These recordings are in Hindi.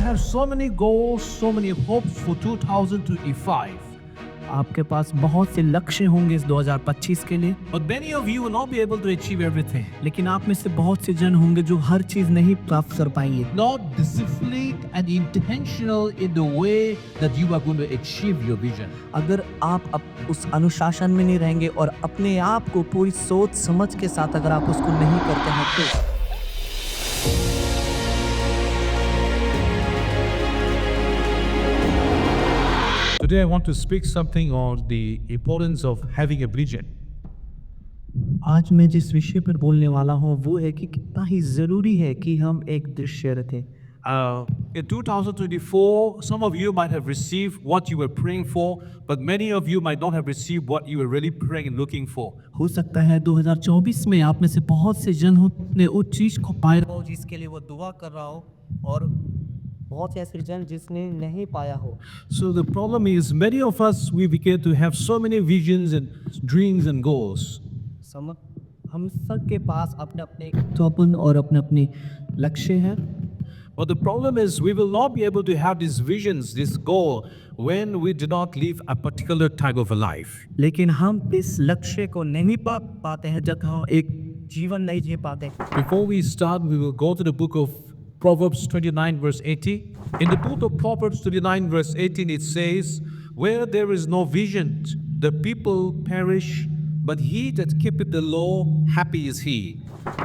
have so many goals, so many hopes for 2025. आपके पास बहुत से लक्ष्य होंगे इस 2025 के लिए, But many of you will not be able to achieve everything. लेकिन आप में से बहुत से जन होंगे जो हर चीज नहीं प्राप्त कर पाएंगे। Not disciplined and intentional in the way that you are going to achieve your vision. अगर आप उस अनुशासन में नहीं रहेंगे और अपने आप को पूरी सोच समझ के साथ अगर आप उसको नहीं करते हैं तो Today I want to speak something on the importance of having a vision. आज मैं जिस विषय पर बोलने वाला हूँ वो है कि कितना ही ज़रूरी है कि हम एक दृश्य रखें। In 2024, some of you might have received what you were praying for, but many of you might not have received what you were really praying and looking for. हो सकता है 2024 में आप में से बहुत से जन हो ने उस चीज़ को पाया हो जिसके लिए वो दुआ कर रहा हो, और बहुत से ऐसे जन जिसने नहीं पाया हो। So the problem is many of us, we begin to have so many visions and dreams and goals. हम सब के पास अपने अपने स्वप्न और अपने अपने लक्ष्य हैं। But the problem is we will not be able to have these visions, this goal, when we do not live a particular type of a life. लेकिन हम इस लक्ष्य को नहीं पा पाते हैं जब हम एक जीवन नहीं जी पाते। Before we start, we will go to the book of Proverbs 29 verse 18. In the book of Proverbs 29 verse 18 it says, where there is no vision, the people perish, but he that keepeth the law, happy is he.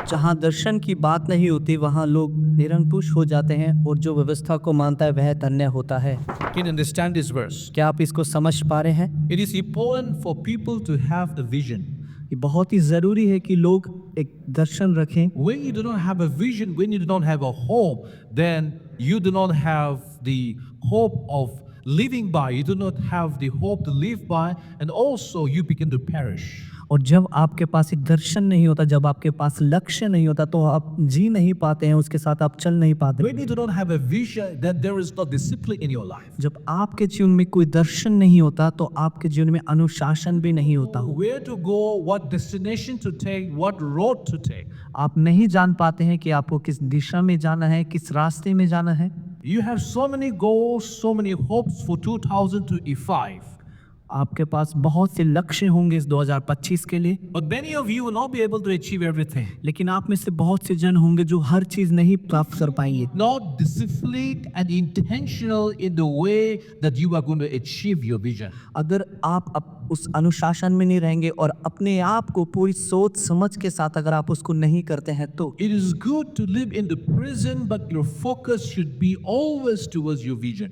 जहाँ दर्शन की बात नहीं होती वहाँ लोग निरंकुश हो जाते हैं और जो व्यवस्था को मानता है वह धन्य होता है। Can you understand this verse? क्या आप इसको समझ पा रहे हैं? It is important for people to have a vision. ये बहुत ही ज़रूरी है कि लोग एक दर्शन रखें। When you do not have a vision, when you do not have a hope, then you do not have the hope of living by. You do not have the hope to live by, and also you begin to perish. और जब आपके पास एक दर्शन नहीं होता, जब आपके पास लक्ष्य नहीं होता तो आप जी नहीं पाते हैं, उसके साथ आप चल नहीं पाते। When you do not have a vision, then there is no discipline in your life. जब आपके जीवन में कोई दर्शन नहीं होता तो आपके जीवन में अनुशासन भी नहीं होता। Where to go, what destination to take, what road to take. आप नहीं जान पाते हैं कि आपको किस दिशा में जाना है, किस रास्ते में जाना है। You have so many goals, so many hopes for 2025. आपके पास बहुत से लक्ष्य होंगे इस 2025 के लिए, But many of you will not be able to achieve everything. लेकिन आप में से बहुत से जन होंगे जो हर चीज नहीं प्राप्त कर पाएंगे। Not disciplined and intentional in the way that you are going to achieve your vision. अगर आप उस अनुशासन में नहीं रहेंगे और अपने आप को पूरी सोच समझ के साथ अगर आप उसको नहीं करते हैं तो It is good to live in the present, but your focus should be always towards your vision.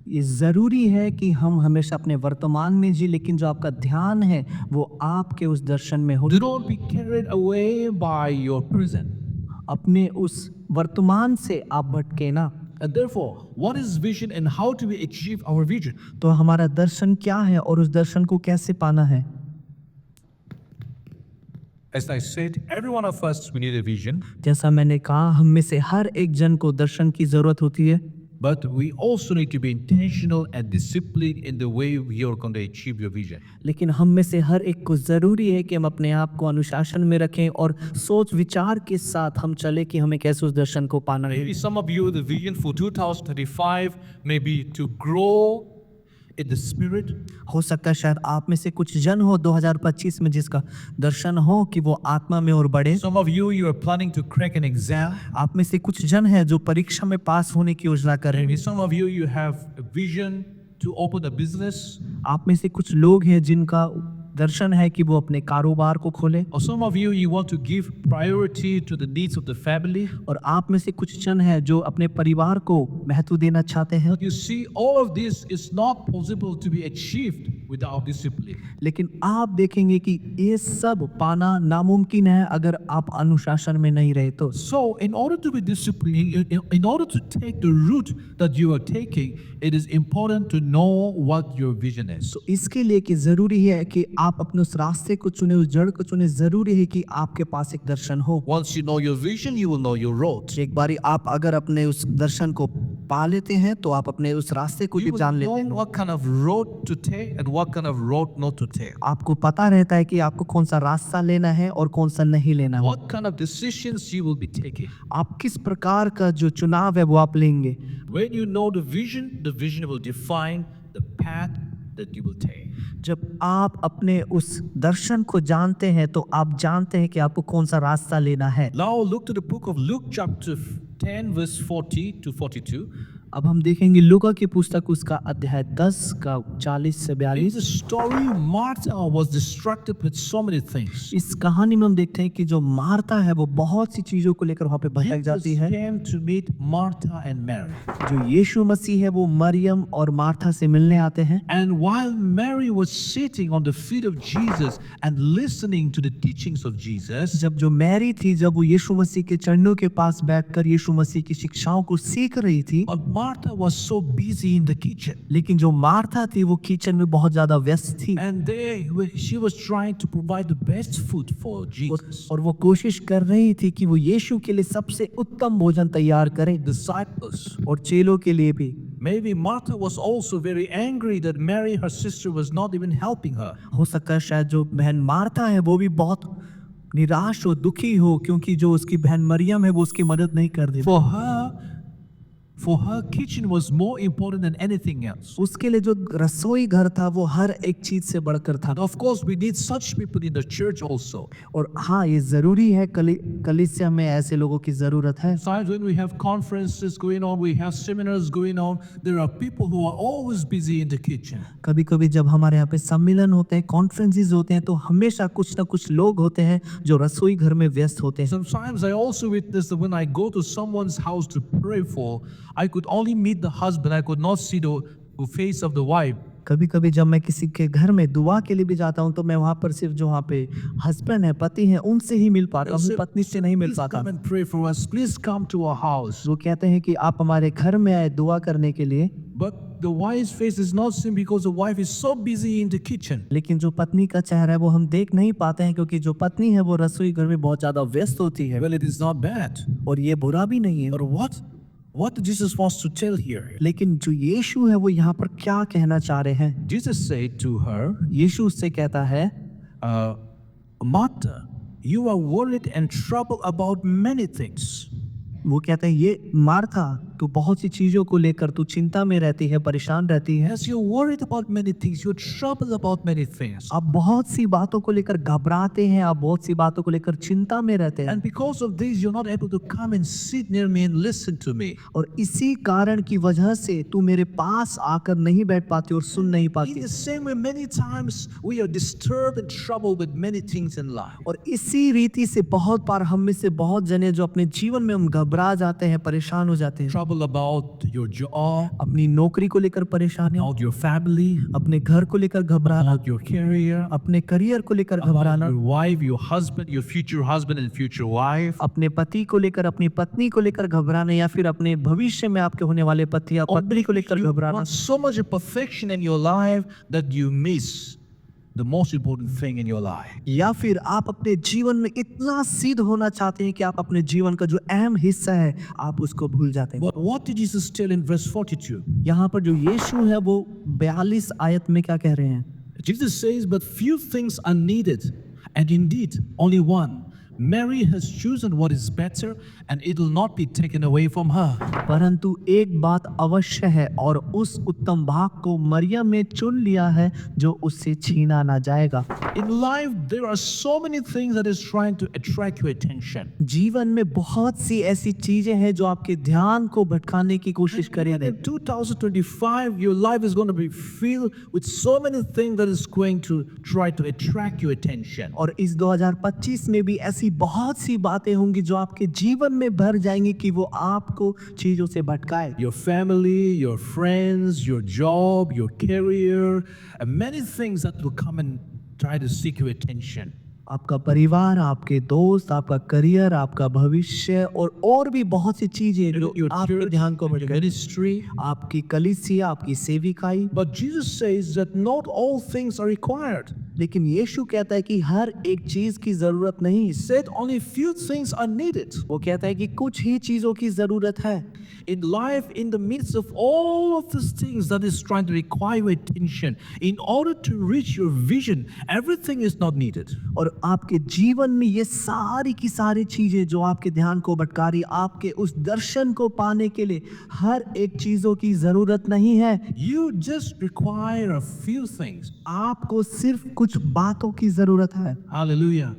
ये ज़रूरी है कि हम हमेशा अपने वर्तमान में जी, लेकिन जो आपका ध्यान है वो आपके उस दर्शन में हो। Do not be carried away by your present. अपने उस वर्तमान से आप भटके ना। And therefore, what is vision and how do we achieve our vision? तो हमारा दर्शन क्या है और उस दर्शन को कैसे पाना है? As I said, every one of us, we need a vision, जैसा मैंने कहा, हम में से हर एक जन को दर्शन की जरूरत होती है, but we also need to be intentional and disciplined in the way we are going to achieve your vision. लेकिन हम में से हर एक को ज़रूरी है कि हम अपने आप को अनुशासन में रखें और सोच विचार के साथ हम चले कि हमें कैसे उस दर्शन को पाना है। Maybe some of you, the vision for 2035 may be to grow in the spirit. हो सकता है शायद आप में से कुछ जन हो 2025 में जिसका दर्शन हो कि वो आत्मा में और बढ़े। Some of you, you are planning to crack an exam. आप में से कुछ जन है जो परीक्षा में पास होने की योजना कर रहे हैं। Maybe some of you, you have a vision to open a business. आप में से कुछ लोग हैं जिनका दर्शन है कि वो अपने कारोबार को खोले, Or some of you, you want to give priority to the needs of the family. और आप में से कुछ जन है जो अपने परिवार को महत्व देना चाहते हैं। But you see, all of this is not possible to be achieved without discipline. लेकिन आप देखेंगे कि ये सब पाना नामुमकिन है अगर आप अनुशासन में नहीं रहे तो। So, in order to be disciplined, in order to take the route that you are taking, it is important to know what your vision is. तो इसके लिए कि ज़रूरी है कि आप अपने उस रास्ते को चुने, उस जड़ को चुने। ज़रूरी है कि आपके पास एक दर्शन हो। Once you know your vision, you will know your road. एक बारी आप अगर अपने उस दर्शन को पा लेते हैं तो आप अपने उस रास्ते को You भी will जान लेते know हैं। what kind of road to take and what kind of road not to take, आपको पता रहता है कि आपको कौन सा रास्ता लेना है और कौन सा नहीं लेना है। what kind of decisions you will be taking. आप किस प्रकार का जो चुनाव है वो आप लेंगे। When you know the vision will define the path that you will take. जब आप अपने उस दर्शन को जानते हैं तो आप जानते हैं कि आपको कौन सा रास्ता लेना है। Now look to the book of Luke chapter 10 verse 40 to 42. अब हम देखेंगे लूका की पुस्तक उसका अध्याय 10 का 40 से In 42। the story, Martha was distracted with so many things. इस कहानी में हम देखते हैं कि जो मार्था है वो बहुत सी चीजों को लेकर वहां पे भटक Jesus जाती है। came to meet Martha and Mary. जो यीशु मसीह है वो मरियम और मार्था से मिलने आते हैं। And while Mary was sitting on the feet of Jesus and listening to the teachings of Jesus, जब जो मैरी थी जब वो यीशु मसीह के चरणों के पास बैठकर यीशु मसीह की शिक्षाओं को सीख रही थी, but Martha was so busy in the kitchen. लेकिन जो मार्था थी वो किचन में बहुत ज्यादा व्यस्त थी And she was trying to provide the best food for Jesus. और वो कोशिश कर रही थी कि वो यीशु के लिए सबसे उत्तम भोजन तैयार करे, Disciples. और चेलों के लिए भी। Maybe Martha was also very angry that Mary, her sister, was not even helping her. हो सकता है शायद जो बहन मार्था है वो भी बहुत निराश और दुखी हो क्योंकि जो उसकी बहन मरियम है वो उसकी मदद नहीं कर रही। For her, kitchen was more important than anything else. उसके लिए जो रसोई घर था वो हर एक चीज से बढ़कर था। And of course, we need such people in the church also. और हाँ, ये जरूरी है, कलीसिया में ऐसे लोगों की जरूरत है। Besides, when we have conferences going on, we have seminars going on, there are people who are always busy in the kitchen. कभी कभी जब हमारे यहाँ पे सम्मेलन होते हैं, कॉन्फ्रेंसेस होते हैं, तो हमेशा कुछ ना कुछ लोग होते हैं जो रसोई घर में व्यस्त होते हैं। Sometimes I also witness that when I go to someone's house to pray for, I could only meet the husband. I could not see the face of the wife. कभी कभी जब मैं किसी के घर में दुआ के लिए भी जाता हूँ तो मैं वहाँ पर सिर्फ जो वहाँ पे हस्बैंड है, पति हैं, उनसे ही मिल पाता हूँ, अपनी पत्नी से नहीं मिल Please पाता। come and pray for us. Please come to our house. वो कहते हैं कि आप हमारे घर में आए दुआ करने के लिए, But the wife's face is not seen because the wife is so busy in the kitchen. लेकिन जो पत्नी का चेहरा है वो हम देख नहीं पाते हैं क्योंकि जो पत्नी है वो रसोई घर में बहुत ज्यादा व्यस्त होती है। Well, it is not bad. और ये बुरा भी नहीं है। But what Jesus wants to tell here? लेकिन जो यीशु है वो यहाँ पर क्या कहना चाह रहे हैं? Jesus said to her, यीशु उससे कहता है, Martha, you are worried and troubled about many things. वो कहते हैं ये मार्था तू बहुत सी चीजों को लेकर तू चिंता में रहती है, परेशान रहती है। Yes, you're worried about many things. You're troubled about many things. आप बहुत सी बातों को लेकर घबराते हैं, आप बहुत सी बातों को लेकर चिंता में रहते हैं। And because of this, you're not able to come and sit near me and listen to me. और इसी कारण की वजह से तू मेरे पास आकर नहीं बैठ पाती और सुन नहीं In पाती। the same way, many times we are disturbed and troubled with many things in life. और इसी रीति से बहुत बार हम में से बहुत जने जो अपने जीवन में हम घबरा जाते हैं, परेशान हो जाते हैं। Trouble about your job, अपनी नौकरी को लेकर परेशानी, about your family, अपने घर को लेकर घबराना, about your career, अपने करियर को लेकर about घबराना, your wife, your husband, your future husband and future wife. अपने पति को लेकर, अपनी पत्नी को लेकर घबराना, या फिर अपने भविष्य में आपके होने वाले पति या पत्नी को लेकर You घबराना। want so much of perfection in your life that you miss the most important thing in your life. या फिर आप अपने जीवन में इतना सिद्ध होना चाहते हैं कि आप अपने जीवन का जो अहम हिस्सा है आप उसको भूल जाते हैं। But what did Jesus tell in verse 42? यहाँ पर जो यीशु है वो 42 आयत में क्या कह रहे हैं? Jesus says, but few things are needed, and indeed only one. Mary has chosen what is better, and it will not be taken away from her. परंतु एक बात अवश्य है और उस उत्तम भाग को मरियम ने चुन लिया है जो उससे छीना ना जाएगा। In life, there are so many things that is trying to attract your attention. जीवन में बहुत सी ऐसी चीजें हैं जो आपके ध्यान को भटकाने की कोशिश करेंगे। In 2025, your life is going to be filled with so many things that is going to try to attract your attention. और इस 2025 में भी ऐसी बहुत सी बातें होंगी जो आपके जीवन में भर जाएंगी कि वो आपको चीजों से भटकाए। Your family, your friends, your job, your career, and many things that will come and try to seek your attention. आपका परिवार, आपके दोस्त, आपका करियर, आपका भविष्य और भी बहुत सी चीजें जो Your आपके church, ध्यान को your भटकाए। ministry. आपकी कलीसिया, आपकी सेविकाई। But Jesus says that not all things are required. लेकिन यीशु कहता है कि हर एक चीज की जरूरत नहीं। He said only few things are needed. वो कहता है कि कुछ ही चीजों की जरूरत है। In life, in the midst of all of these things that is trying to require your attention, in order to reach your vision, everything is not needed. और आपके जीवन में ये सारी की सारी चीजें जो आपके ध्यान को भटका रही, आपके उस दर्शन को पाने के लिए हर एक चीजों की जरूरत नहीं है। You just require a few things. आपको सिर्फ कुछ बातों की जरूरत है। Hallelujah.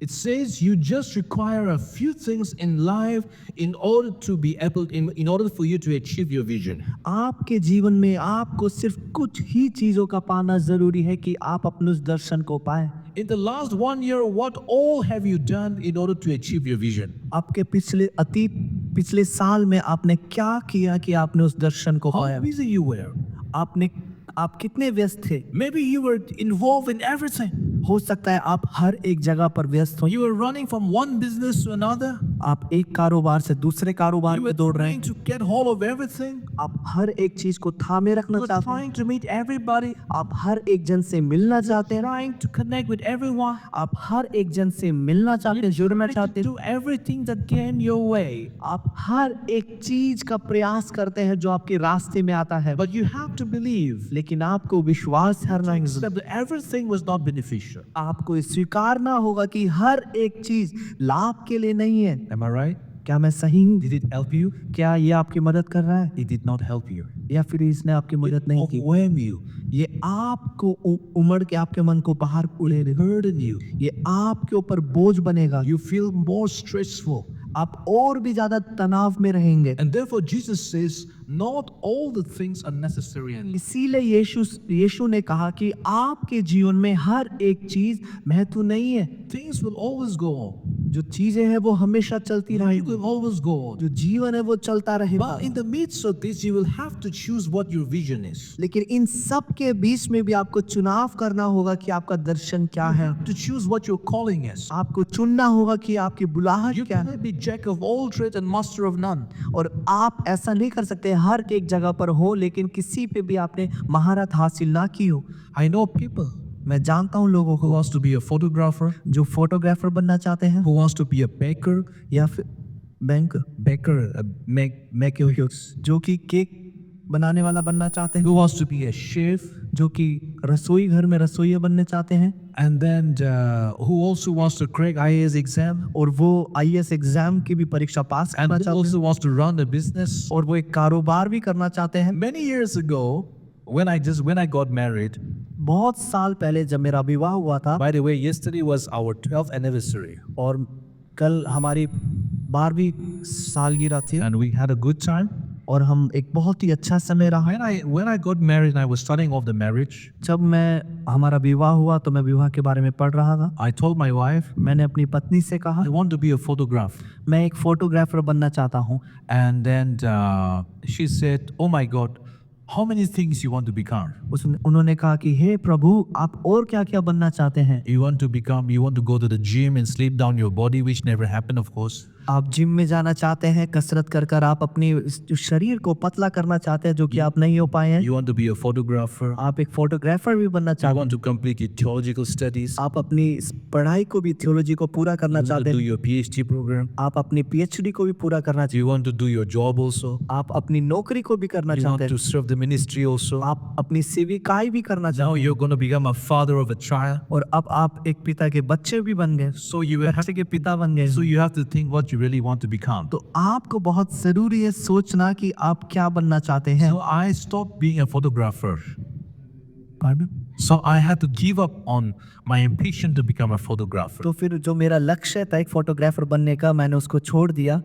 It says you just require a few things in life in order to be able, in order for you to achieve your vision. आपके जीवन में आपको सिर्फ कुछ ही चीजों का पाना जरूरी है कि आप अपने उस दर्शन को पाए। In the last 1 year, what all have you done in order to achieve your vision? आपके पिछले साल में आपने क्या किया कि आपने उस दर्शन को How पाया? busy you were? आप कितने व्यस्त थे? Maybe you were involved in everything. हो सकता है आप हर एक जगह पर व्यस्त हो। You were running from one business to another. आप एक कारोबार से दूसरे कारोबार You में were दौड़ रहे हैं। trying to get hold of everything. आप हर एक चीज को थामे रखना You were चाहते हैं। trying to meet everybody. आप हर एक जन से मिलना चाहते हैं। Trying to connect with everyone. आप हर एक जन से मिलना चाहते हैं, जुड़ना चाहते To हैं। do everything that came your way. आप हर एक चीज का प्रयास करते हैं जो आपके रास्ते में आता है, But you have to believe लेकिन आपको विश्वास करना है। that everything was not beneficial. आपको स्वीकारना होगा कि हर एक चीज लाभ के लिए नहीं है। Am I right? क्या मैं सही हूँ? Did it help you? क्या ये आपकी मदद कर रहा है It did not help you. या फिर इसने आपकी मदद नहीं की? Overwhelm you. ये आपको उमड़ के आपके मन को बाहर उड़े Burden you. ये आपके ऊपर बोझ बनेगा। You feel more stressful. आप और भी ज्यादा तनाव में रहेंगे। And therefore Jesus says, not all the things are necessary in life. इसीलिए यीशु ने कहा कि आपके जीवन में हर एक चीज महत्व नहीं है। Things will always go on. जो चीजें हैं वो हमेशा चलती Life रहेंगी। will always go on. जो जीवन है वो चलता रहेगा। But in the midst of this, you will have to choose what your vision is. लेकिन इन सब के बीच में भी आपको चुनाव करना होगा कि आपका दर्शन क्या है। To choose what your calling is. आपको चुनना होगा कि आपकी बुलाहट You क्या है। cannot be jack of all trades and master of none. और आप ऐसा नहीं कर सकते हर एक जगह पर हो लेकिन किसी पे भी आपने महारत हासिल ना की हो। I know people मैं जानता हूँ लोगों who को wants to be a photographer, जो फोटोग्राफर बनना चाहते हैं who wants to be a baker, या फिर बैंक maker, जो कि केक बनाने वाला बनना चाहते हैं, who wants to be a chef, जो कि रसोई घर में रसोइया बनने चाहते हैं, and then who also wants to crack IAS exam, और वो IAS एग्जाम की भी परीक्षा पास and करना who चाहते हैं, also wants to run a business. और वो एक कारोबार भी करना चाहते हैं। Many years ago, when I got married, बहुत साल पहले जब मेरा विवाह हुआ था, by the way, yesterday was our 12th anniversary, और कल हमारी 12वीं सालगिरह थी, and we had a good time. और हम एक बहुत ही अच्छा समय रहा। When I got married and I was studying of the marriage, जब हमारा विवाह हुआ तो मैं विवाह के बारे में पढ़ रहा था। I told my wife, मैंने अपनी पत्नी से कहा I want to be a photographer. मैं एक फोटोग्राफर बनना चाहता हूँ। And then she said, oh my God, how many things you want to become? उन्होंने कहा कि हे प्रभु आप और क्या क्या बनना चाहते हैं? You want to go to the gym and sleep down your body, which never happened, of course. आप जिम में जाना चाहते हैं, कसरत कर कर आप अपनी जो शरीर को पतला करना चाहते हैं जो कि आप नहीं हो पाए हैं। You want to be a photographer. आप एक फोटोग्राफर भी बनना You चाहते want to complete your theological studies. हैं। आप अपनी इस पढ़ाई को भी थियोलॉजी को पूरा करना You want चाहते to do हैं। your PhD program. आप अपनी PhD को भी पूरा करना चाहते You want to do your job also. हैं। आप अपनी नौकरी को भी करना You चाहते want हैं। to serve the ministry also. आप अपनी सेविकाई भी करना चाहते Now हैं। you're going to become a father of a child. और अब आप एक पिता के बच्चे भी बन गए, So you have बच्चे के पिता बन गए। So you have to think what you really want to become. तो आपको बहुत जरूरी है सोचना कि आप क्या बनना चाहते हैं। So I stopped being a photographer. So I had to give up on my ambition to become a photographer. तो फिर जो मेरा लक्ष्य था एक फोटोग्राफर बनने का, मैंने उसको छोड़ दिया।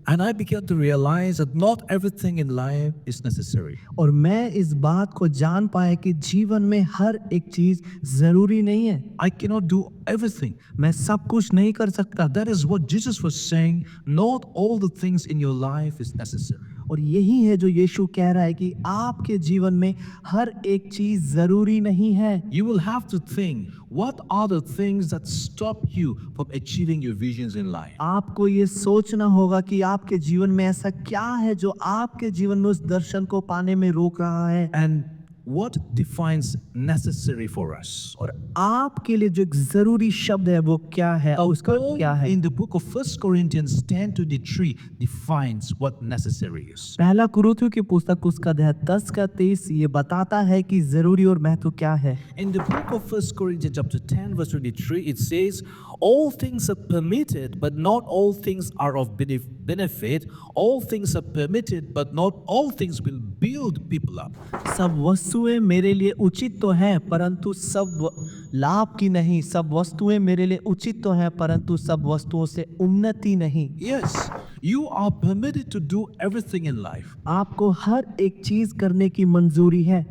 And I began to realize that not everything in life is necessary. और मैं इस बात को जान पाया कि जीवन में हर एक चीज जरूरी नहीं है। I cannot do everything. मैं सब कुछ नहीं कर सकता। That is what Jesus was saying. Not all the things in your life is necessary. और यही है जो यीशु कह रहा है कि आपके जीवन में हर एक चीज जरूरी नहीं है। You will have to think, what are the things that stop you from achieving your visions in life? आपको ये सोचना होगा कि आपके जीवन में ऐसा क्या है जो आपके जीवन में उस दर्शन को पाने में रोक रहा है। And what defines necessary for us. और आपके लिए जो एक जरूरी शब्द है वो क्या है और उसका Paul क्या है? in the book of 1 Corinthians 10:23 defines what necessary is. पहला कुरिन्थियों की पुस्तक उसका अध्याय 10 का 23 ये बताता है कि जरूरी और महत्व क्या है। In the book of 1 Corinthians chapter 10 verse 23 it says, all things are permitted but not all things are of benefit. All things are permitted but not all things will build people up. सब वस्तुएं मेरे लिए उचित तो हैं परंतु सब लाभ की नहीं। सब वस्तुएं मेरे लिए उचित तो हैं परंतु सब वस्तुओं से उन्नति नहीं। Yes, you are permitted to do everything in life. आपको हर एक चीज करने की मंजूरी है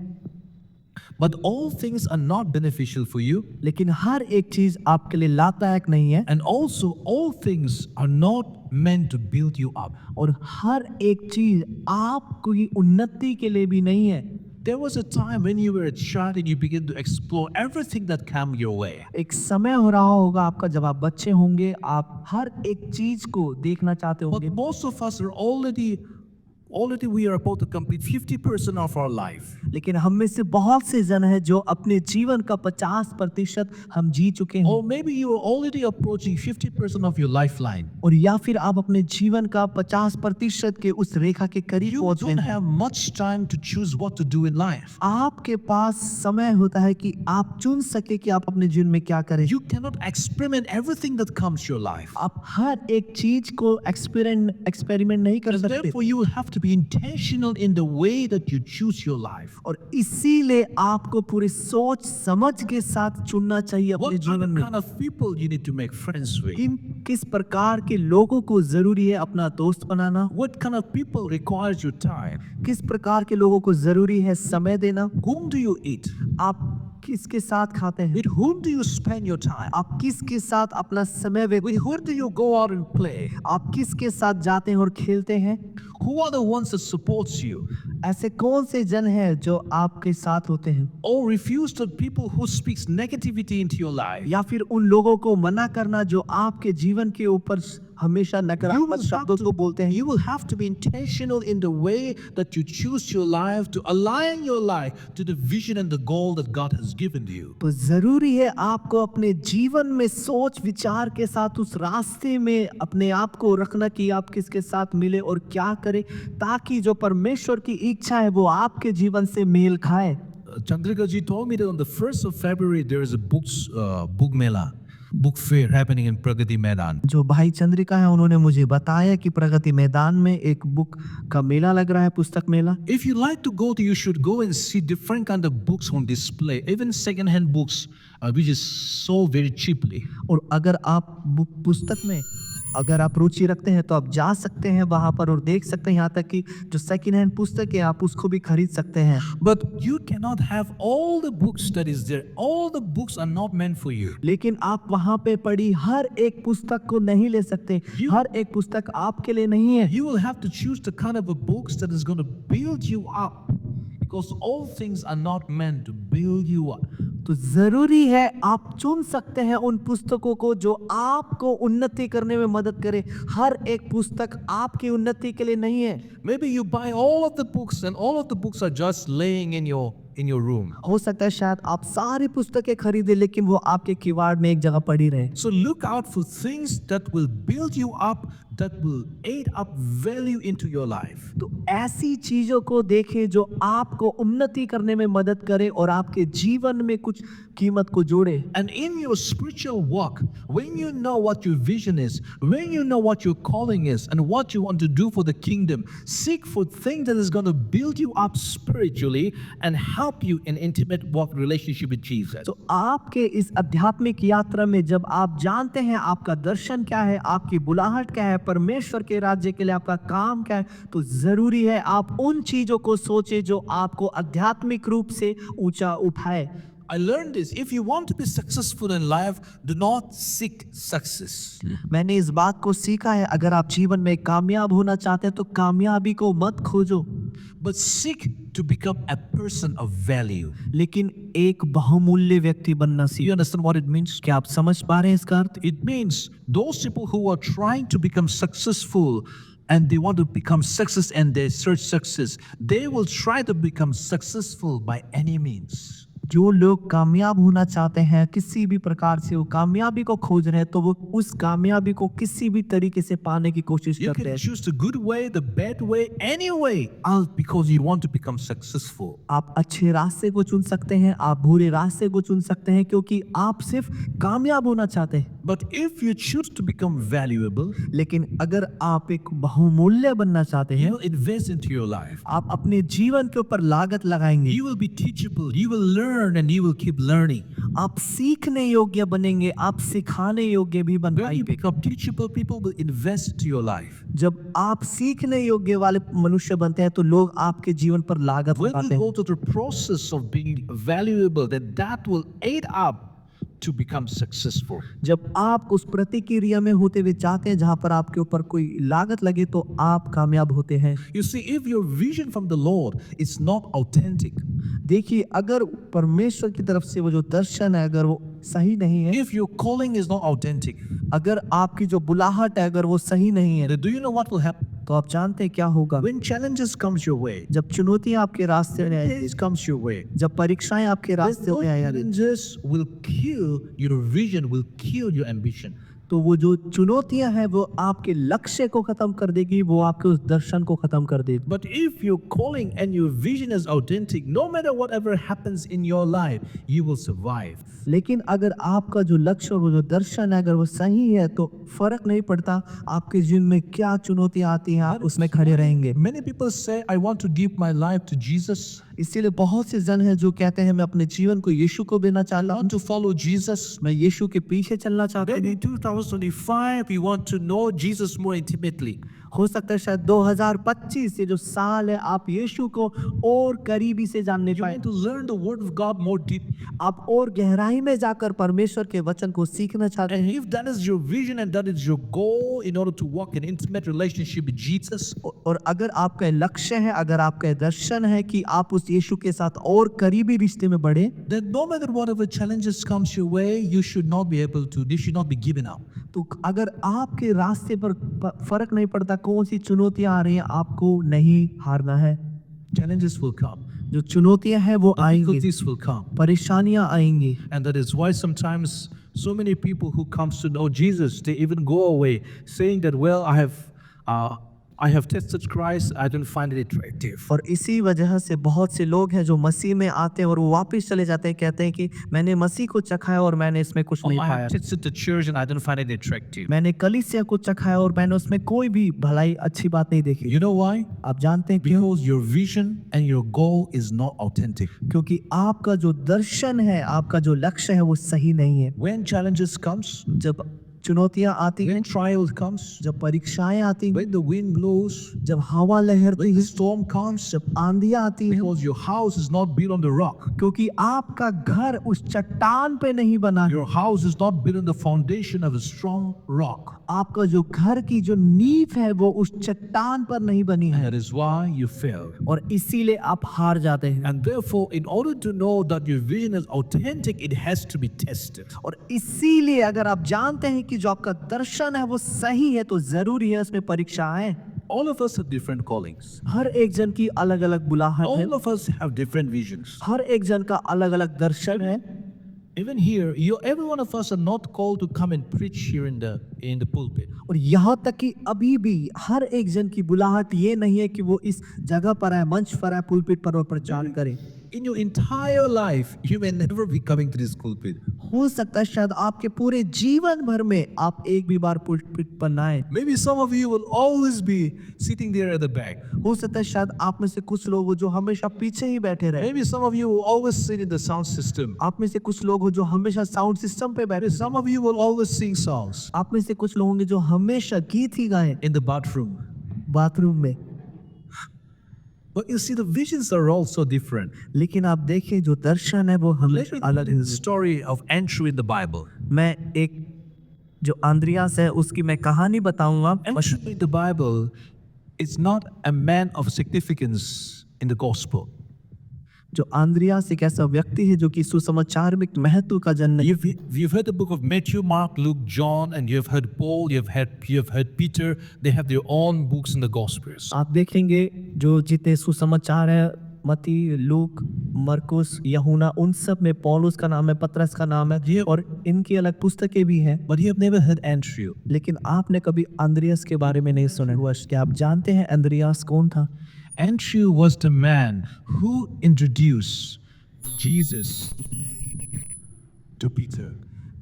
But all things are not beneficial for you. लेकिन हर एक चीज आपके लिए लाभदायक नहीं है And also all things are not meant to build you up. और हर एक चीज आपकी उन्नति के लिए भी नहीं है। There was a time when you were a child and you began to explore everything that came your way. एक समय हो रहा होगा आपका जब आप बच्चे होंगे, आप हर एक चीज को देखना चाहते But होंगे। most of us are already we are about to complete 50% of our life. लेकिन हम में से बहुत से जन हैं जो अपने जीवन का 50% हम जी चुके हैं Or maybe you are already approaching 50% of your lifeline. और या फिर आप अपने जीवन का 50% के उस रेखा के करीब You पहुंच गए don't हैं। have much time to choose what to do in life. आपके पास समय होता है कि आप चुन सके कि आप अपने जीवन में क्या करें। You cannot experiment everything that comes to your life. आप हर एक चीज को एक्सपेरिमेंट नहीं कर And सकते therefore you will have to be intentional in the way that you choose your life. और इसीलिए आपको पूरी सोच समझ के साथ चुनना चाहिए अपने What जीवन में। kind of people you need to make friends with? किस प्रकार के लोगों को जरूरी है अपना दोस्त बनाना, What kind of people requires your time? किस प्रकार के लोगों को जरूरी है समय देना, Whom do you eat? आप किसके साथ खाते हैं, With whom do you spend your time? आप किसके साथ अपना समय With व्यतीत, whom do you go out and play? आप किसके साथ जाते हैं और खेलते हैं। Who are the ones that supports you? ऐसे कौन से जन हैं जो आपके साथ होते हैं, Or refuse the people who speaks negativity into your life? या फिर उन लोगों को मना करना जो आपके जीवन के ऊपर हमेशा You नकारात्मक will have शब्दों को बोलते हैं। You will have to be intentional in the way that you choose your life to align your life to the vision and the goal that God has given you. तो जरूरी है आपको अपने जीवन में सोच विचार के साथ उस रास्ते में अपने आप को रखना कि आप किसके साथ मिले और क्या करें, ताकि जो परमेश्वर की इच्छा है वो आपके जीवन से मेल खाए। Chandrika ji told me that on the 1st of February there is a book mela, book fair happening in Pragati Maidan. जो भाई चंद्रिका है उन्होंने मुझे बताया कि प्रगति मैदान में एक बुक का मेला लग रहा है, पुस्तक मेला। If you like to go to, you should go and see different kind of books on display, even second-hand books, which is sold very cheaply. और अगर आप पुस्तक में अगर आप रुचि रखते हैं तो आप जा सकते हैं वहां पर और देख सकते हैं, यहाँ तक कि जो सेकंड हैंड पुस्तक है आप उसको भी खरीद सकते हैं। But you cannot have all the books that is there. All the books are not meant for you. लेकिन आप वहां पे पड़ी हर एक पुस्तक को नहीं ले सकते, हर एक पुस्तक आपके लिए नहीं है। You will have to choose the kind of a books that is going to build you up, because all things are not meant to build you up. तो जरूरी है आप चुन सकते हैं उन पुस्तकों को जो आपको उन्नति करने में मदद करे। हर एक पुस्तक आपकी उन्नति के लिए नहीं है। Maybe you buy all of the books and all of the books are just laying in your room. हो सकता है शायद आप सारी पुस्तकें खरीदे लेकिन वो आपके किवाड़ में एक जगह पड़ी रहे। So look out for things that will build you up, that will aid up value into your life. तो ऐसी चीजों को देखें जो आपको उन्नति करने में मदद करे और आपके जीवन में कुछ कीमत को जोड़े। And in your spiritual walk, when you know what your vision is, when you know what your calling is and what you want to do for the kingdom, seek for things that is going to build you up spiritually and help you in intimate walk relationship with Jesus. तो आपके इस आध्यात्मिक यात्रा में जब आप जानते हैं आपका दर्शन क्या है, आपकी बुलाहट क्या है, परमेश्वर के राज्य के लिए आपका काम क्या है, तो जरूरी है आप उन चीजों को सोचें जो आपको आध्यात्मिक रूप से ऊंचा उठाए। I learned this. If you want to be successful in life, do not seek success. मैंने इस बात को सीखा है, अगर आप जीवन में कामयाब होना चाहते हैं तो कामयाबी को मत खोजो, But seek to become a person of value. लेकिन एक बहुमूल्य व्यक्ति बनना You सीखो। understand what it means? क्या आप समझ पा रहे हैं इसका अर्थ? It means those people who are trying to become successful and they want to become success and they search success, they will try to become successful by any means. जो लोग कामयाब होना चाहते हैं किसी भी प्रकार से, वो कामयाबी को खोज रहे हैं, तो वो उस कामयाबी को किसी भी तरीके से पाने की कोशिश You करते can हैं। choose the good way, the bad way, any way, all because you want to become successful. आप अच्छे रास्ते को चुन सकते हैं, आप बुरे रास्ते को चुन सकते हैं, क्योंकि आप सिर्फ कामयाब होना चाहते हैं। But if you choose to become valuable, लेकिन अगर आप एक बहुमूल्य बनना चाहते हैं, you will invest into your life. आप अपने जीवन के ऊपर लागत लगाएंगे, You will be teachable, you will learn and you will keep learning. आप सीखने योग्य बनेंगे, आप सिखाने योग्य भी बन When you पाएंगे। become teachable, people will invest into your life. जब आप सीखने योग्य वाले मनुष्य बनते हैं तो लोग आपके जीवन पर लागत When लगाते you हैं। go to the process of being valuable, then that will aid up to become successful. जब आप उस प्रतिक्रिया में होते हुए जाते हैं जहां पर आपके ऊपर कोई लागत लगे तो आप कामयाब होते हैं। You see, if your vision from the Lord is not authentic, देखिए, अगर परमेश्वर की तरफ से वो जो दर्शन है अगर वो सही नहीं है, if your calling is not authentic, अगर आपकी जो बुलाहट है अगर वो सही नहीं है, then do you know what will happen? तो आप जानते हैं क्या होगा? When challenges comes your way, जब चुनौतियां आपके रास्ते में आएगी, it comes your way, जब परीक्षाएं आपके रास्ते those में आएगी, challenges will kill your vision, will kill your ambition. तो वो जो चुनौतियां हैं वो आपके लक्ष्य को खत्म कर देगी, वो आपके उस दर्शन को खत्म कर देगी। But if your calling and your vision is authentic, no matter whatever happens in your life, you will survive. लेकिन अगर आपका जो लक्ष्य और वो जो दर्शन है अगर वो सही है तो फर्क नहीं पड़ता आपके जीवन में क्या चुनौतियां आती हैं, आप उसमें खड़े रहेंगे। Many people say, I want to give my life to Jesus. इसीलिए बहुत से जन हैं जो कहते हैं मैं अपने जीवन को यीशु को देना चाहता I हूँ, want to follow Jesus. मैं यीशु के पीछे चलना चाहता Maybe हूँ। in 2025, we want to know Jesus more intimately. हो सकता है शायद 2025 ये जो साल है आप यीशु को और करीबी से जानने You पाए, want to learn the Word of God more deep. आप और गहराई में जाकर परमेश्वर के वचन को सीखना चाहते And हैं। if that is your vision and that is your goal in order to walk in intimate relationship with Jesus, और अगर आपका लक्ष्य है, अगर आपका दर्शन है कि आप उस यीशु के साथ और करीबी रिश्ते में बढ़े, then no matter whatever challenges comes your way, you should not be able to, you should not be given up. तो अगर आपके रास्ते पर फर्क नहीं पड़ता कौन सी चुनौतियां आ रही हैं, आपको नहीं हारना है। Challenges will come. जो चुनौतियां हैं वो आएंगी, Difficulties will come. परेशानियां आएंगी। And that is why sometimes so many people who comes to know Jesus, they even go away saying that, well, I have tested Christ, I don't find it attractive. और इसी वजह से बहुत से लोग हैं जो मसीह में आते हैं और वो वापस चले जाते हैं, कहते हैं कि मैंने मसीह को चखाया और मैंने इसमें कुछ Oh, नहीं I पाया, have tested the church and I don't find it attractive. मैंने कलीसिया को चखाया और मैंने उसमें कोई भी भलाई अच्छी बात नहीं देखी। You know why? आप जानते हैं क्यों? Because your vision and your goal is not authentic. क्योंकि आपका जो दर्शन है, आपका जो लक्ष्य है वो सही नहीं है। When challenges comes, जब चुनौतियां आती हैं, when trials comes, जब परीक्षाएं आती हैं, when the wind blows, जब हवा लहरती when the है, storm comes, जब आंधियां आती हैं, because your house is not built on the rock. क्योंकि आपका घर उस चट्टान पे नहीं बना है, Your house is not built on the foundation of a strong rock. आपका जो घर की जो नींव है वो उस चट्टान पर नहीं बनी And है, that is why you fail. और इसीलिए आप हार जाते हैं। And therefore, in order to know that your vision is authentic, it has to be tested. और इसीलिए अगर आप जानते हैं कि जो आपका दर्शन है वो सही है तो जरूरी है उसमें परीक्षा आए। All of us have different callings. हर एक जन की अलग अलग बुलाहट है, All of us have different visions. हर एक जन का अलग अलग दर्शन है। Even here, every one of us are not called to come and preach here in the pulpit. और यहाँ तक कि अभी भी हर एक जन की बुलाहट ये नहीं है कि वो इस जगह पर आए, मंच पर आए, पुलपिट पर और प्रचार करे। In your entire life, you may never be coming to this pulpit. हो सकता है शायद आपके पूरे जीवन भर में आप एक भी बार पुलपिट पर ना आए। Maybe some of you will always be sitting there at the back. हो सकता है शायद आप में से कुछ लोग हो जो हमेशा पीछे ही बैठे रहे। Maybe some of you will always sit in the sound system. आप में से कुछ लोग हो जो हमेशा साउंड सिस्टम पे बैठे। Some of you will always sing songs आप में से कुछ लोग होंगे जो हमेशा गीत ही गाएं in the bathroom. बाथरूम में। But you see, the visions are also different. लेकिन आप देखिए जो दर्शन है वो Let हमेशा me अलग tell you है। the story of Andrew in the Bible. मैं एक जो अंद्रियास है उसकी मैं कहानी बताऊंगा। Andrew in the Bible is not a man of significance in the gospel. जो आंद्रियास एक ऐसा व्यक्ति है जो कि सुसमाचार में एक महत्व का जन है। You've heard the book of Matthew, Mark, Luke, John, and you've heard Paul, you've heard Peter. They have their own books in the Gospels. आप देखेंगे जो जितने सुसमाचार है, मती, लूक, मरकुस, यूहन्ना, उन सब में पौलुस का नाम है, पतरस का नाम है और इनकी अलग पुस्तकें भी हैं। But you have never heard Andrew. लेकिन आपने कभी अंद्रियास के बारे में नहीं सुना हुआ। क्या आप जानते हैं अंद्रियास कौन था? Andrew was the man who introduced Jesus to Peter.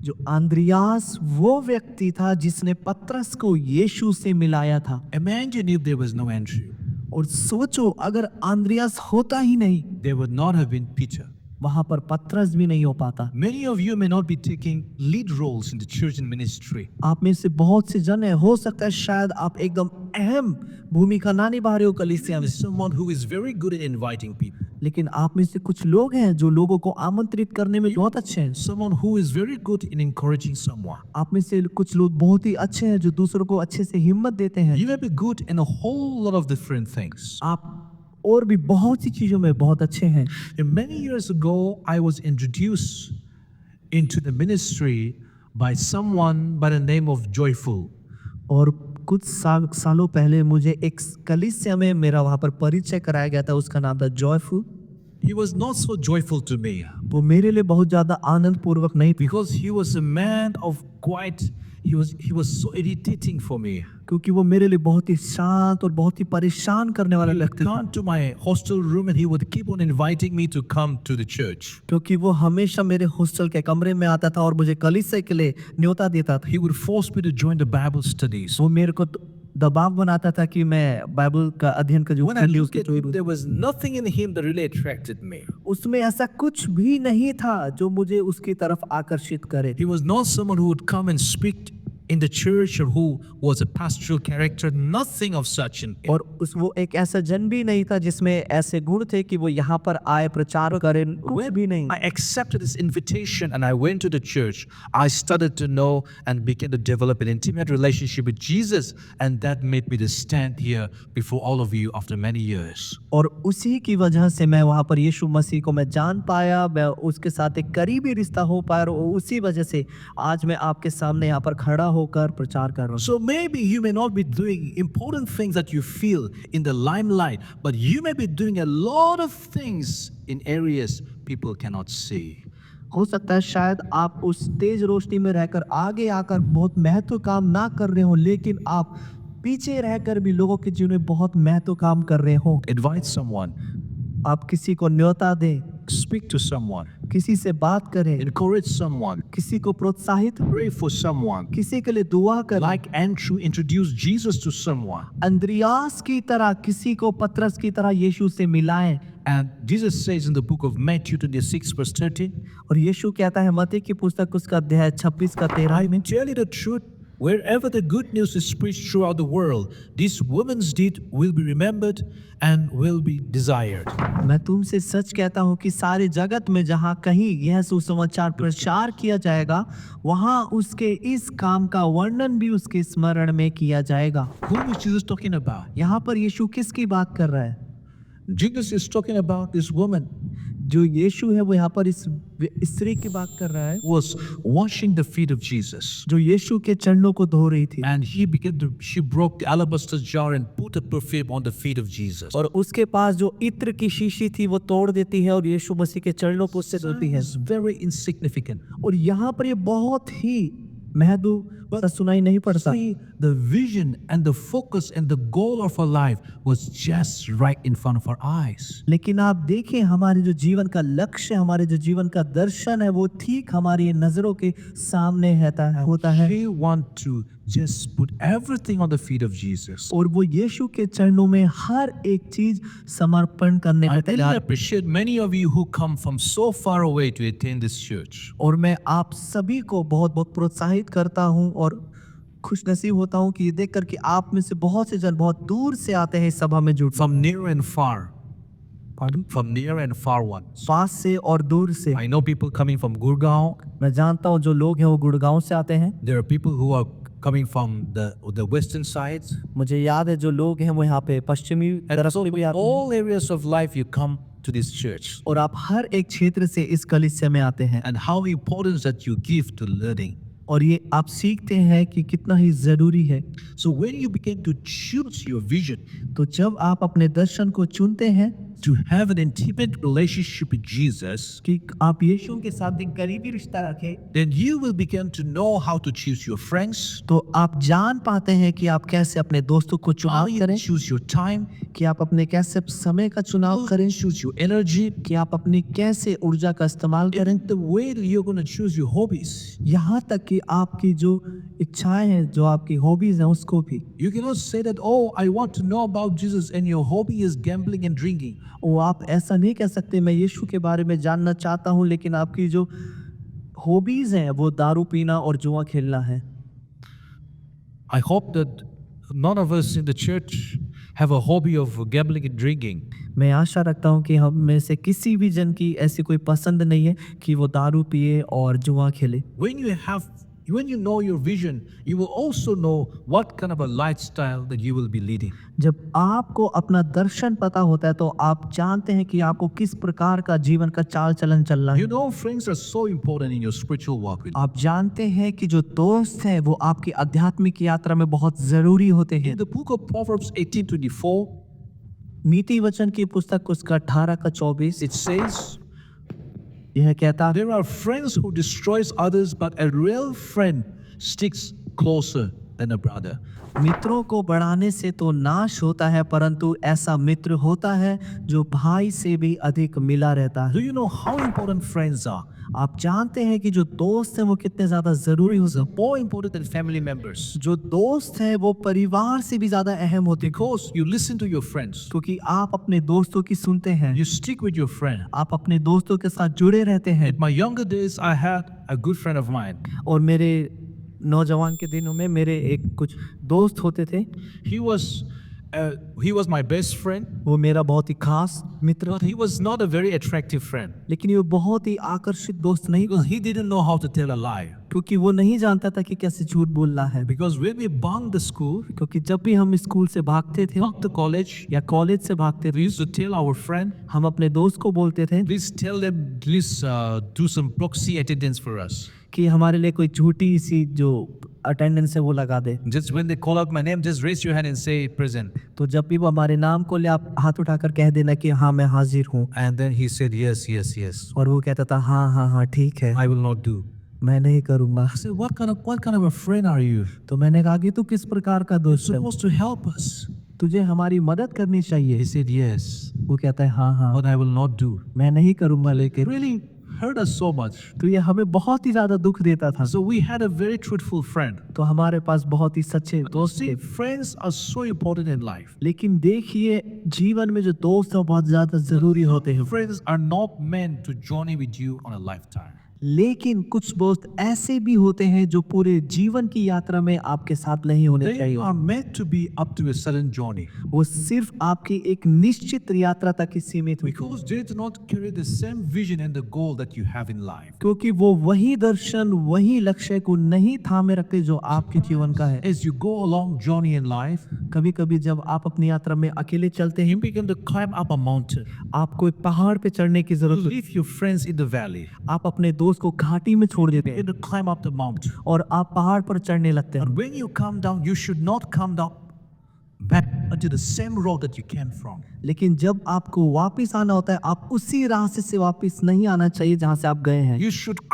जो अंद्रियास वो व्यक्ति था जिसने पतरस को यीशु से मिलाया था। Imagine if there was no Andrew. और सोचो अगर अंद्रियास होता ही नहीं, There would not have been Peter. वहां पर पतरस भी नहीं हो पाता। Many of you may not be taking lead roles in the church and ministry. आप में से बहुत से जन है, हो सकता है शायद आप एकदम अहम भूमिका ना निभा रहे हो कलीसिया में, Someone who is very good at inviting people. लेकिन आप में से कुछ लोग हैं जो लोगों को आमंत्रित करने में बहुत अच्छे हैं। Someone who is very good in encouraging someone. आप में से कुछ लोग बहुत ही अच्छे हैं जो दूसरों को अच्छे से हिम्मत देते हैं। You may be good in a whole lot of different things. आप और भी बहुत सी चीजों में बहुत अच्छे हैं। And many years ago, I was introduced into the ministry by someone by the name of Joyful. और कुछ सालों पहले मुझे एक कलीसिया में मेरा वहां पर परिचय कराया गया था, उसका नाम था joyful. He was not so joyful to me वो मेरे लिए बहुत ज्यादा आनंद पूर्वक नहीं, because he was a man of quite. He was so irritating for me. क्योंकि वो मेरे लिए बहुत ही शांत और बहुत ही परेशान करने वाला He would लगता था। come to my hostel room and he would keep on inviting me to come to the church. क्योंकि वो हमेशा मेरे हॉस्टल के कमरे में आता था और मुझे कलीसिया के लिए न्योता देता था। He would force me to join the Bible studies. वो मेरे को दबाव बनाता था कि मैं बाइबल का अध्ययन का जो When I looked at him, there was nothing in him that really attracted me. उसमें ऐसा कुछ भी नहीं था जो मुझे उसकी तरफ आकर्षित करे। He was not someone who would come and speak in the church or who was a pastoral character. Nothing of such in him. और वो एक ऐसा जन भी नहीं था जिसमें ऐसे गुण थे कि वो यहाँ पर आए प्रचार करें, कुछ भी नहीं। I accepted this invitation and I went to the church. I started to know and began to develop an intimate relationship with Jesus, and that made me to stand here before all of you after many years. और उसी की वजह से मैं वहाँ पर यीशु मसीह को मैं जान पाया, मैं उसके साथ एक करीबी रिश्ता हो पाया और उसी वजह से आज मैं आपके सामने यहाँ पर खड़ा होकर प्रचार कर रहा हूँ। So maybe you may not be doing important things that you feel in the limelight, but you may be doing a lot of things in areas people cannot see. हो सकता है शायद आप उस तेज रोशनी में रहकर आगे आकर बहुत महत्व काम ना कर रहे हो, लेकिन आप पीछे रहकर भी लोगों के जीवन में बहुत महत्व काम कर रहे हो। Invite someone, आप किसी को न्योता दें, speak to someone, किसी से बात करें, encourage someone, किसी को प्रोत्साहित, pray for someone. किसी के लिए दुआ करें। Like Andrew introduced Jesus to someone. Andreas की तरह किसी को पतरस की तरह यीशु से मिलाएं। And Jesus says in the book of Matthew 26 verse 13, और यीशु कहता है मत्ती की पुस्तक उसका अध्याय 26 का 13 I mean, tell you the truth, wherever the good news is preached throughout the world, this woman's deed will be remembered and will be desired. मैं तुमसे सच कहता हूँ कि सारे जगत में जहाँ कहीं यह सुसमाचार प्रचार किया जाएगा, वहाँ उसके इस काम का वर्णन भी उसके स्मरण में किया जाएगा। Who is Jesus talking about? यहाँ पर यीशु किसकी बात कर रहा है? Jesus is talking about this woman जो यीशु है वो यहाँ पर इस स्त्री की बात कर रहा है, who was washing the feet of Jesus. जो यीशु के चरणों को धो रही थी। And she broke the alabaster jar and put a perfume on the feet of Jesus. और उसके पास जो इत्र की शीशी थी वो तोड़ देती है और यीशु मसीह के चरणों को उससे धोती है। It's very insignificant. और यहाँ पर ये बहुत ही महदू सुनाई नहीं पड़ता। See, the vision and the focus and the goal of our life was just right in front of our eyes. लेकिन आप देखें हमारे जो जीवन का लक्ष्य, हमारे जो जीवन का दर्शन है वो ठीक हमारी नजरों के सामने होता है। We want to just put everything on the feet of Jesus. और वो यीशु के चरणों में हर एक चीज समर्पण करने I को really तैयार। appreciate many of you who come from so far away to attend this church. और मैं आप सभी को बहुत बहुत प्रोत्साहित करता हूँ और खुश नसीब होता हूँ कि ये देख कर कि आप में से बहुत से जन बहुत दूर से आते हैं इस सभा में जुड़। From near and far. Pardon? From near and far ones. पास से और दूर से। I know people coming from Gurgaon. मैं जानता हूँ जो लोग हैं वो गुड़गांव से आते हैं। There are people who are coming from the western sides. मुझे याद है जो लोग हैं वो यहाँ पे पश्चिमी तरफ से भी आते हैं All areas of life you come to this church. और आप हर एक क्षेत्र से इस कलीसिया में आते हैं And how important that you give to learning. और ये आप सीखते हैं कि कितना ही जरूरी है। So when you begin to choose your vision, तो जब आप अपने दर्शन को चुनते हैं to have an intimate relationship with Jesus, कि आप यीशु के साथ एक करीबी रिश्ता रखें, then you will begin to know how to choose your friends, तो आप जान पाते हैं कि आप कैसे अपने दोस्तों को how चुनाव you करें, choose your time, कि आप अपने कैसे समय का चुनाव करें, choose your energy, कि आप अपनी कैसे ऊर्जा का इस्तेमाल करें, and the way that you're going to choose your hobbies. यहाँ तक कि आपकी जो इच्छाएं हैं, जो आपकी हॉबीज हैं, उसको भी। You cannot say that, oh, I want to know about Jesus, and your hobby is gambling and drinking. वो आप ऐसा नहीं कह सकते मैं यीशु के बारे में जानना चाहता हूँ लेकिन आपकी जो हॉबीज हैं वो दारू पीना और जुआ खेलना है। I hope that none of us in the church have a hobby of gambling and drinking. मैं आशा रखता हूँ कि हम में से किसी भी जन की ऐसी कोई पसंद नहीं है कि वो दारू पिए और जुआ खेले। When you know your vision, you will also know what kind of a lifestyle that you will be leading. जब आपको अपना दर्शन पता होता है तो आप जानते हैं कि आपको किस प्रकार का जीवन का चाल चलन चलना है। You know, friends are so important in your spiritual walk. आप जानते हैं कि जो दोस्त हैं वो आपकी आध्यात्मिक यात्रा में बहुत जरूरी होते हैं। In the book of Proverbs 18:24, नीति वचन की पुस्तक उसका 18 का 24 it says, यह कहता है, there are friends who destroys others, but a real friend sticks closer than a brother. मित्रों को बढ़ाने से तो नाश होता है परंतु ऐसा मित्र होता है जो भाई से भी अधिक मिला रहता Do है। you know how important friends are? आप जानते हैं कि जो दोस्त हैं वो कितने ज्यादा जरूरी हो सकते More important than family members. हैं। जो दोस्त हैं वो परिवार से भी ज्यादा अहम होते हैं Because you listen to your friends. क्योंकि आप अपने दोस्तों की सुनते हैं, You stick with your friend. आप अपने दोस्तों के साथ जुड़े रहते हैं। In my younger days, I had a good friend of mine. और मेरे नौजवान के दिनों में मेरे एक कुछ दोस्त होते थे, He was my best friend, वो मेरा बहुत ही खास मित्र but he was not a very attractive friend. लेकिन ये बहुत ही आकर्षित दोस्त नहीं, Because he didn't know how to tell a lie. क्योंकि वो नहीं जानता था कि कैसे झूठ बोलना है। Because when we bunked the school, क्योंकि जब भी हम स्कूल से भागते थे bunked the college, या कॉलेज से भागते we थे, used to tell our friend, हम अपने दोस्त को बोलते थे please tell them, please do some proxy attendance for us. कि हमारे लिए कोई झूठी सी जो अटेंडेंस है वो लगा दे। Just when they call out my name, just raise your hand and say present. तो जब भी वो हमारे नाम को ले आप हाथ उठाकर कह देना कि हाँ मैं हाजिर हूँ, And then he said, yes, yes, yes. और वो कहता था हाँ हाँ हाँ ठीक है, I will not do. मैं नहीं करूँगा। I said, what kind of a friend are you? तो मैंने कहा कि तू किस प्रकार का दोस्त है, Supposed to help us. तुझे हमारी मदद करनी He चाहिए। said, yes, वो कहता है हाँ हाँ but I will not do. मैं नहीं करूँगा, लेकिन Really hurt us so much. तो ये हमें बहुत ही ज्यादा दुख देता था। So we had a very truthful friend. तो हमारे पास बहुत ही सच्चे दोस्त See, थे। friends are so important in life. लेकिन देखिए जीवन में जो दोस्त हैं बहुत ज्यादा जरूरी होते हैं। Friends are not meant to journey with you on a lifetime. लेकिन कुछ दोस्त ऐसे भी होते हैं जो पूरे जीवन की यात्रा में आपके साथ नहीं होने They चाहिए। are meant to be up to a certain journey. वो सिर्फ आपकी एक निश्चित यात्रा तक ही सीमित हुई, Because they do not carry the same vision and the goal that you have in life. क्योंकि वो वही दर्शन वही लक्ष्य को नहीं थामे रखते जो आपके जीवन का है। As you go along journey in life, कभी कभी जब आप अपनी यात्रा में अकेले चलते हैं, you begin to climb up a mountain. आपको एक पहाड़ पे चढ़ने की जरूरत होती Leave your friends in the valley. है। आप अपने दोस्त को घाटी में छोड़ देते हैं Begin to climb up the mountain. और आप पहाड़ पर चढ़ने लगते हैं। And when you come down, you should not come down back onto the same road that you came from. लेकिन जब आपको वापस आना होता है, आप उसी रास्ते से वापस नहीं आना चाहिए जहां से आप गए हैं। You should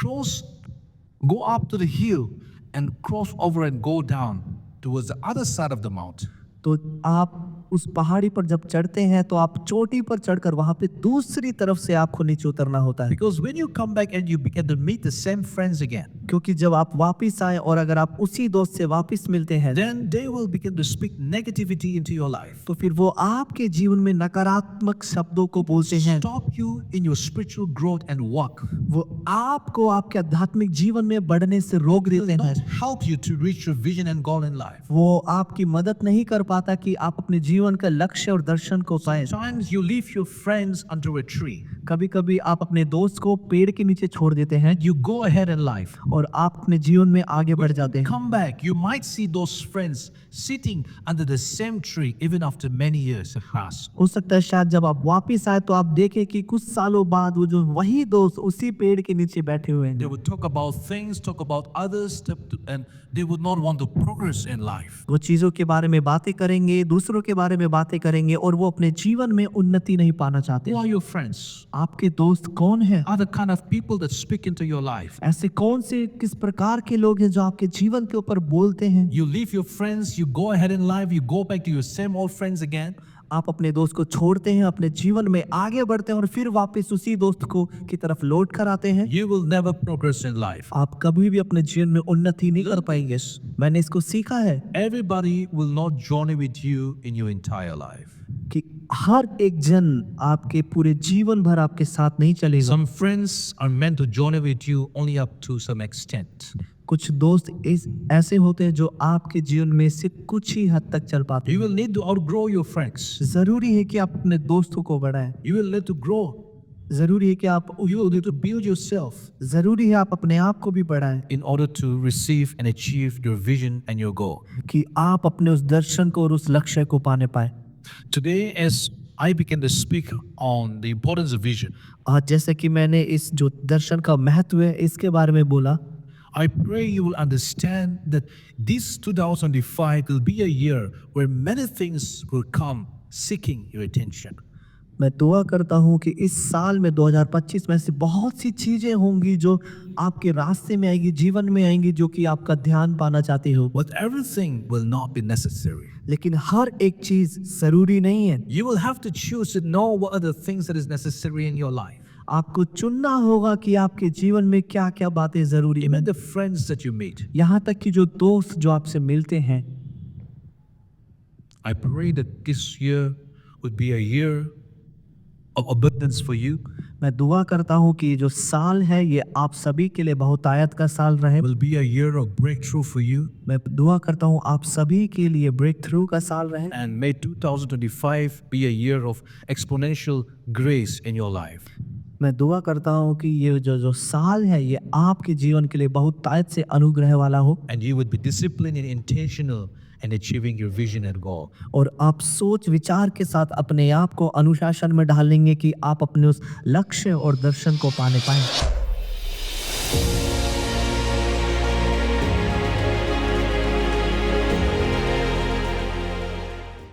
go up to the hill and cross over and go down towards the other side of the mountain. तो आप उस पहाड़ी पर जब चढ़ते हैं तो आप चोटी पर चढ़कर वहां पे दूसरी तरफ से आपको नीचे उतरना होता है। Because when you come back and you begin to meet the same friends again, क्योंकि जब आप वापस आए और अगर आप उसी दोस्त से वापस मिलते हैं, then they will begin to speak negativity into your life. तो फिर वो आपके जीवन में नकारात्मक शब्दों को बोलते हैं। Stop you in your spiritual growth and walk. वो आपको आपके आध्यात्मिक जीवन में बढ़ने से रोक देते Not हैं। help you to reach your vision and goal in life. वो आपकी मदद नहीं कर पाता कि आप अपने जीवन जीवन का लक्ष्य और दर्शन को पाए। Sometimes you leave your friends under a tree. कभी कभी आप अपने दोस्त को पेड़ के नीचे छोड़ देते हैं You go ahead in life. और आप अपने जीवन में आगे बढ़ जाते हैं। Come back. You might see those friends sitting under the same tree even after many years have passed. हो सकता है शायद जब आप वापस आए तो आप देखें कि कुछ सालों बाद वो जो वही दोस्त उसी पेड़ के नीचे बैठे हुए They हैं। would talk about things, talk about others, and they would not want to progress in life. वो चीजों के बारे में बातें करेंगे, दूसरों के बारे में बातें करेंगे और वो अपने जीवन में उन्नति नहीं पाना चाहते। Who are your friends? आपके दोस्त कौन है? Are the kind of people that speak into your life? ऐसे कौन से किस प्रकार के लोग हैं जो आपके जीवन के ऊपर बोलते हैं? You leave your friends, you go ahead in life, you go back to your same old friends again. आप अपने दोस्त को छोड़ते हैं, अपने जीवन में आगे बढ़ते हैं और फिर वापस उसी दोस्त को की तरफ लौट कर आते हैं। You will never progress in life. आप कभी भी अपने जीवन में उन्नति नहीं कर पाएंगे। मैंने इसको सीखा है Everybody will not journey with you in your entire life. कि हर एक जन आपके पूरे जीवन भर आपके साथ नहीं चलेगा। Some friends are meant to journey with you only up to some extent. कुछ दोस्त ऐसे होते हैं जो आपके जीवन में सिर्फ कुछ ही हद तक चल पाते You हैं। will need to outgrow your friends. जरूरी है कि आप अपने दोस्तों को बढ़ाएं। You will need to grow. जरूरी है कि आप You will need to build yourself जरूरी है आप अपने आप को भी बढ़ाएं in order to receive and achieve your vision and your goal. कि आप अपने उस दर्शन को और उस लक्ष्य को पाने पाए। Today, as I began to speak on the importance of vision, आज जैसे कि मैंने इस जो दर्शन का महत्व है इसके बारे में बोला, I pray you will understand that this 2025 will be a year where many things will come seeking your attention. मैं दुआ करता हूँ कि इस साल में 2025 में ऐसी बहुत सी चीजें होंगी जो आपके रास्ते में आएगी, जीवन में आएंगी, जो कि आपका ध्यान पाना चाहती हो। But everything will not be necessary. लेकिन हर एक चीज जरूरी नहीं है। You will have to choose to know what are the things that is necessary in your life. आपको चुनना होगा कि आपके जीवन में क्या क्या बातें जरूरी हैं। Even the friends that you meet. यहाँ तक कि जो दोस्त जो आपसे मिलते हैं, I pray that this year would be a year of abundance for you. मैं दुआ करता हूँ कि जो साल है ये आप सभी के लिए बहुतायत का साल रहे। Will be a year of breakthrough for you. मैं दुआ करता हूँ आप सभी के लिए ब्रेक थ्रू का साल रहे। And may 2025 be a year of exponential grace in your life. मैं दुआ करता हूँ कि ये जो साल है ये आपके जीवन के लिए बहुत तायत से अनुग्रह वाला हो And you would be disciplined and intentional in achieving your vision and goal. और आप सोच विचार के साथ अपने आप को अनुशासन में ढालेंगे कि आप अपने उस लक्ष्य और दर्शन को पाने पाएं।